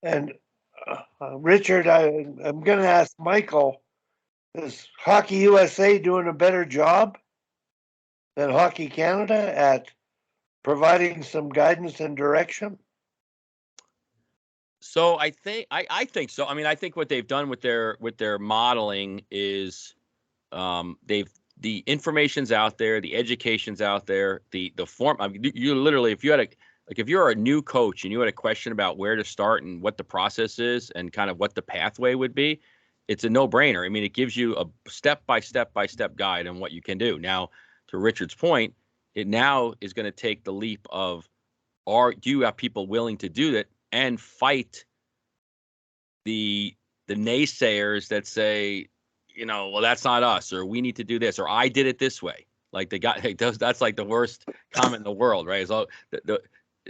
And Richard, I'm going to ask Michael, is Hockey USA doing a better job than Hockey Canada at providing some guidance and direction? So I think so. I mean, I think what they've done with their modeling is they've the information's out there, the education's out there, the form. I mean, you literally, if you had if you're a new coach and you had a question about where to start and what the process is and kind of what the pathway would be, it's a no-brainer. I mean, it gives you a step-by-step guide on what you can do. Now, to Richard's point, it now is going to take the leap of, do you have people willing to do that and fight the naysayers that say, well, that's not us, or we need to do this, or I did it this way. Like the guy that's like the worst comment in the world, right? So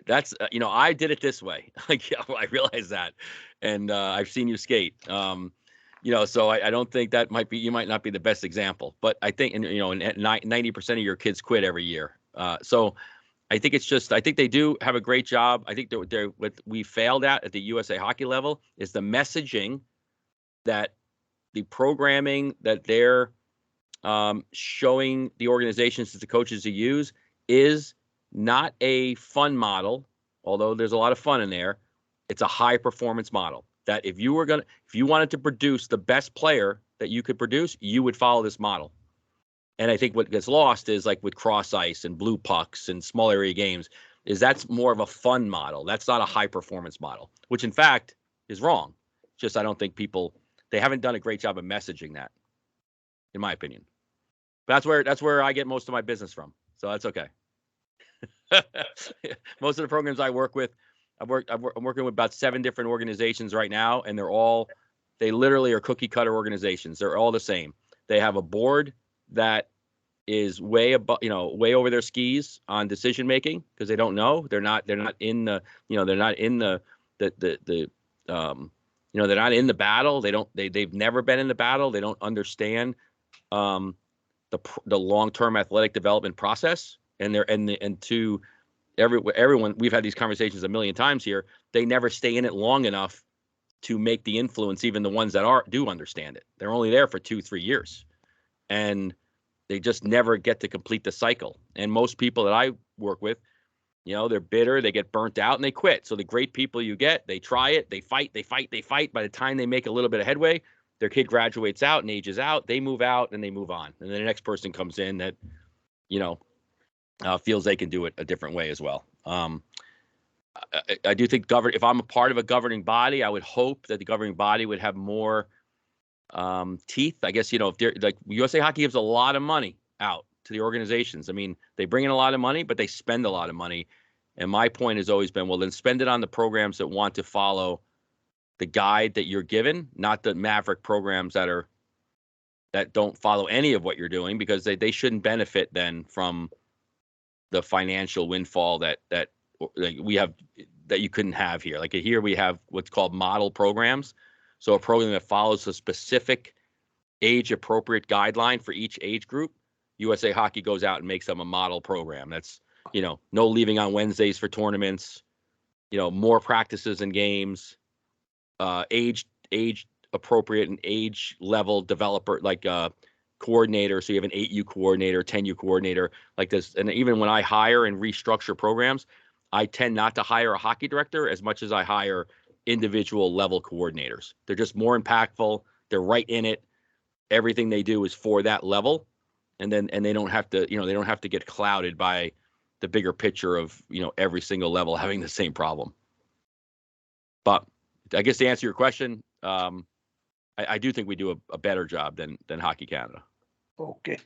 that's I did it this way. Like, yeah, I realize that, and I've seen you skate. So I don't think that you might not be the best example, but I think, and 90% of your kids quit every year. So I think I think they do have a great job. I think what we failed at the USA Hockey level is the messaging, that the programming that they're showing the organizations that the coaches to use is not a fun model, although there's a lot of fun in there. It's a high performance model that if you wanted to produce the best player that you could produce, you would follow this model. And I think what gets lost is, like with cross ice and blue pucks and small area games, is that's more of a fun model. That's not a high performance model, which in fact is wrong. Just I don't think they haven't done a great job of messaging that, in my opinion. But that's where I get most of my business from. So that's okay. Most of the programs I work with, I'm working with about 7 different organizations right now, and they literally are cookie cutter organizations. They're all the same. They have a board that is way above, way over their skis on decision making because they don't know. They're not in the, they're not in the they're not in the battle. They've never been in the battle. They don't understand the long-term athletic development process. And to everyone, we've had these conversations a million times here. They never stay in it long enough to make the influence, even the ones that do understand it. They're only there for 2-3 years. And they just never get to complete the cycle. And most people that I work with, they're bitter, they get burnt out, and they quit. So the great people you get, they try it, they fight. By the time they make a little bit of headway, their kid graduates out and ages out, they move out, and they move on. And then the next person comes in that, feels they can do it a different way as well. I do think if I'm a part of a governing body, I would hope that the governing body would have more teeth. I guess, if they're like USA Hockey gives a lot of money out to the organizations. I mean, they bring in a lot of money, but they spend a lot of money. And my point has always been, well, then spend it on the programs that want to follow the guide that you're given, not the maverick programs that don't follow any of what you're doing, because they shouldn't benefit then from the financial windfall that we have, that you couldn't have here. Like here we have what's called model programs. So a program that follows a specific age-appropriate guideline for each age group. USA Hockey goes out and makes them a model program. That's, no leaving on Wednesdays for tournaments, more practices and games, age appropriate and age level developer, like coordinator. So you have an 8U coordinator, 10U coordinator, like this. And even when I hire and restructure programs, I tend not to hire a hockey director as much as I hire individual level coordinators. They're just more impactful. They're right in it. Everything they do is for that level. And they don't have to, they don't have to get clouded by the bigger picture of, every single level having the same problem. But I guess to answer your question, I do think we do a better job than Hockey Canada. Okay.